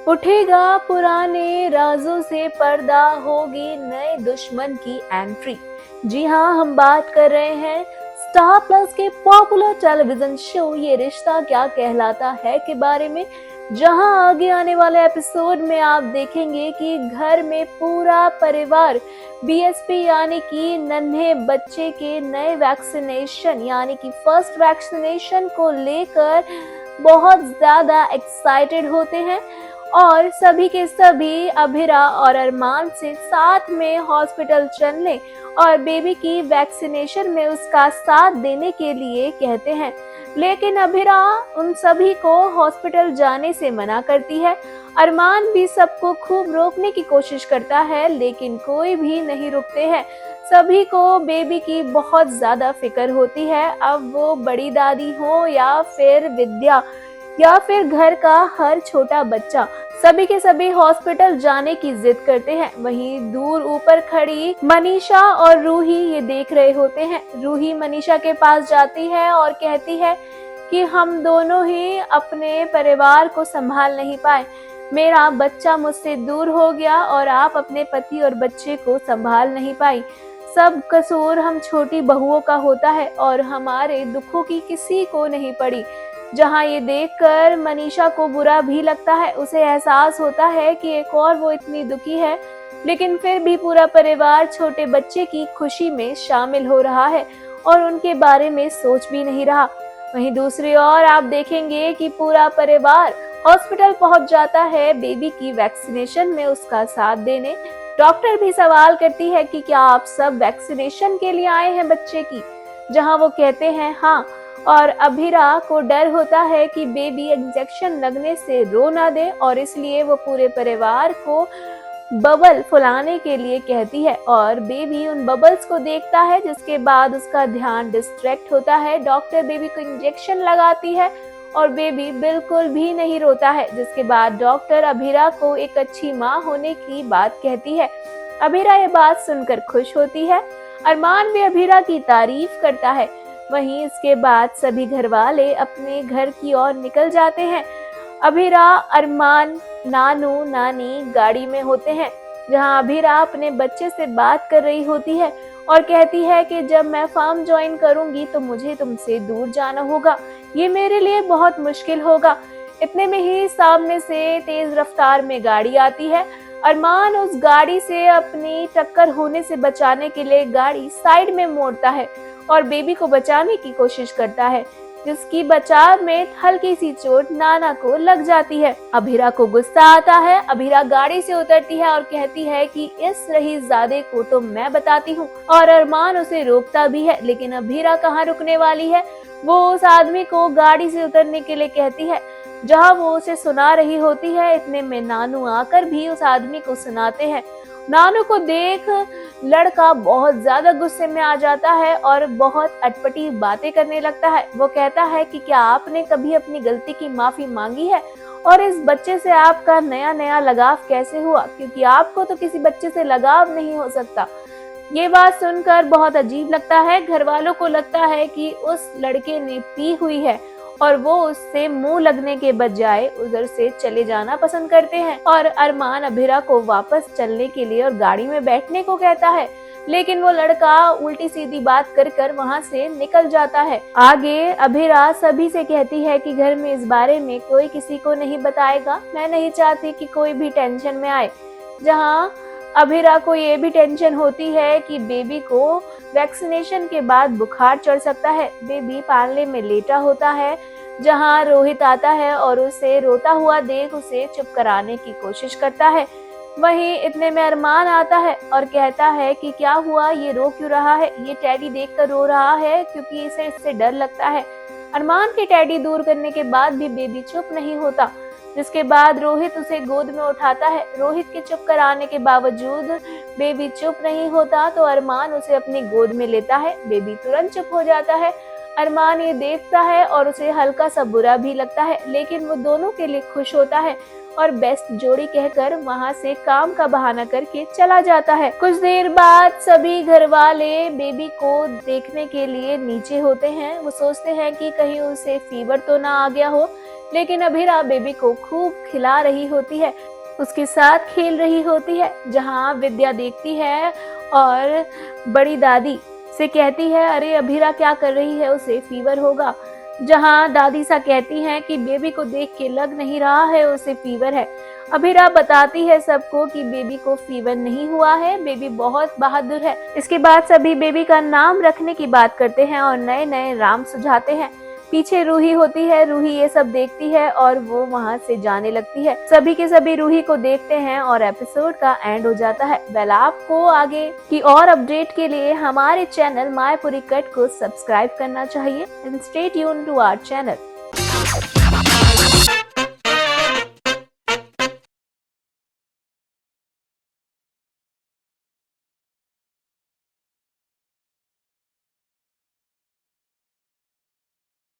उठेगा पुराने राजों से पर्दा, होगी नए दुश्मन की एंट्री। जी हाँ, हम बात कर रहे हैं स्टार प्लस के पॉपुलर टेलीविजन शो ये रिश्ता क्या कहलाता है के बारे में, जहां आगे आने वाले एपिसोड में आप देखेंगे कि घर में पूरा परिवार बीएसपी यानी कि नन्हे बच्चे के नए वैक्सीनेशन यानी कि फर्स्ट वैक्सीनेशन को लेकर बहुत ज्यादा एक्साइटेड होते हैं और सभी के सभी अभिरा और अरमान से साथ में हॉस्पिटल चलने और बेबी की वैक्सीनेशन में उसका साथ देने के लिए कहते हैं। लेकिन अभिरा उन सभी को हॉस्पिटल जाने से मना करती है। अरमान भी सबको खूब रोकने की कोशिश करता है, लेकिन कोई भी नहीं रुकते हैं। सभी को बेबी की बहुत ज्यादा फिक्र होती है, अब वो बड़ी दादी हो या फिर विद्या या फिर घर का हर छोटा बच्चा, सभी के सभी हॉस्पिटल जाने की जिद करते हैं। वहीं दूर ऊपर खड़ी मनीषा और रूही ये देख रहे होते हैं। रूही मनीषा के पास जाती है और कहती है कि हम दोनों ही अपने परिवार को संभाल नहीं पाए, मेरा बच्चा मुझसे दूर हो गया और आप अपने पति और बच्चे को संभाल नहीं पाई। सब कसूर हम छोटी बहुओं का होता है और हमारे दुखों की किसी को नहीं पड़ी। जहां ये देखकर मनीषा को बुरा भी लगता है, उसे एहसास होता है कि एक और वो इतनी दुखी है, लेकिन फिर भी पूरा परिवार छोटे बच्चे की खुशी में शामिल हो रहा है और उनके बारे में सोच भी नहीं रहा। वहीं दूसरी ओर आप देखेंगे कि पूरा परिवार हॉस्पिटल पहुंच जाता है बेबी की वैक्सीनेशन में उसका साथ देने। डॉक्टर भी सवाल करती है कि क्या आप सब वैक्सीनेशन के लिए आए हैं बच्चे की, जहां वो कहते हैं हाँ, और अभिरा को डर होता है कि बेबी इंजेक्शन लगने से रो ना दे और इसलिए वो पूरे परिवार को बबल फुलाने के लिए कहती है और बेबी उन बबल्स को देखता है, जिसके बाद उसका ध्यान डिस्ट्रैक्ट होता है। डॉक्टर बेबी को इंजेक्शन लगाती है और बेबी बिल्कुल भी नहीं रोता है, जिसके बाद डॉक्टर अभिरा को एक अच्छी माँ होने की बात कहती है। अभिरा ये बात सुनकर खुश होती है। अरमान भी अभिरा की तारीफ करता है। वहीं इसके बाद सभी घर वाले अपने घर की ओर निकल जाते हैं। अभिरा, अरमान, नानू नानी गाड़ी में होते हैं, जहां अभिरा अपने बच्चे से बात कर रही होती है और कहती है कि जब मैं फार्म ज्वाइन करूंगी तो मुझे तुमसे दूर जाना होगा, ये मेरे लिए बहुत मुश्किल होगा। इतने में ही सामने से तेज रफ्तार में गाड़ी आती है। अरमान उस गाड़ी से अपनी टक्कर होने से बचाने के लिए गाड़ी साइड में मोड़ता है और बेबी को बचाने की कोशिश करता है, जिसकी बचाव में हल्की सी चोट नाना को लग जाती है। अभिरा को गुस्सा आता है। अभिरा गाड़ी से उतरती है और कहती है कि इस रहीज़ादे को तो मैं बताती हूँ, और अरमान उसे रोकता भी है, लेकिन अभिरा कहाँ रुकने वाली है। वो उस आदमी को गाड़ी से उतरने के लिए कहती है, जहाँ वो उसे सुना रही होती है। इतने में नानू आकर भी उस आदमी को सुनाते हैं। नानू को देख लड़का बहुत ज्यादा गुस्से में आ जाता है और बहुत अटपटी बातें करने लगता है। वो कहता है कि क्या आपने कभी अपनी गलती की माफी मांगी है, और इस बच्चे से आपका नया नया लगाव कैसे हुआ, क्योंकि आपको तो किसी बच्चे से लगाव नहीं हो सकता। ये बात सुनकर बहुत अजीब लगता है। घर वालों को लगता है कि उस लड़के ने पी हुई है और वो उससे मुंह लगने के बजाय उधर से चले जाना पसंद करते हैं और अरमान अभिरा को वापस चलने के लिए और गाड़ी में बैठने को कहता है, लेकिन वो लड़का उल्टी सीधी बात कर वहां से निकल जाता है। आगे अभिरा सभी से कहती है कि घर में इस बारे में कोई किसी को नहीं बताएगा, मैं नहीं चाहती कि कोई भी टेंशन में आए। जहां अभिरा को ये भी टेंशन होती है कि बेबी को वैक्सीनेशन के बाद बुखार चढ़ सकता है। बेबी पालने में लेटा होता है, जहां रोहित आता है और उसे रोता हुआ देख उसे चुप कराने की कोशिश करता है। वहीं इतने में अरमान आता है और कहता है कि क्या हुआ, ये रो क्यों रहा है, ये टैडी देखकर रो रहा है क्योंकि इसे इससे डर लगता है। अरमान के टैडी दूर करने के बाद भी बेबी चुप नहीं होता, जिसके बाद रोहित उसे गोद में उठाता है। रोहित के चुप कराने के बावजूद बेबी चुप नहीं होता तो अरमान उसे अपनी गोद में लेता है। बेबी तुरंत चुप हो जाता है। अरमान ये देखता है और उसे हल्का सा बुरा भी लगता है, लेकिन वो दोनों के लिए खुश होता है और बेस्ट जोड़ी कहकर वहां से काम का बहाना करके चला जाता है। कुछ देर बाद सभी घर वाले बेबी को देखने के लिए नीचे होते हैं। वो सोचते हैं कि कहीं उसे फीवर तो ना आ गया हो, लेकिन अभीरा बेबी को खूब खिला रही होती है, उसके साथ खेल रही होती है। जहाँ विद्या देखती है और बड़ी दादी से कहती है, अरे अभीरा क्या कर रही है, उसे फीवर होगा। जहाँ दादी सा कहती हैं कि बेबी को देख के लग नहीं रहा है उसे फीवर है। अभीरा बताती है सबको कि बेबी को फीवर नहीं हुआ है, बेबी बहुत बहादुर है। इसके बाद सभी बेबी का नाम रखने की बात करते हैं और नए नए नाम सुझाते हैं। पीछे रूही होती है, रूही ये सब देखती है और वो वहां से जाने लगती है। सभी के सभी रूही को देखते हैं और एपिसोड का एंड हो जाता है। वेल, आपको आगे की और अपडेट के लिए हमारे चैनल मायपुरी कट को सब्सक्राइब करना चाहिए and stay tuned to our channel.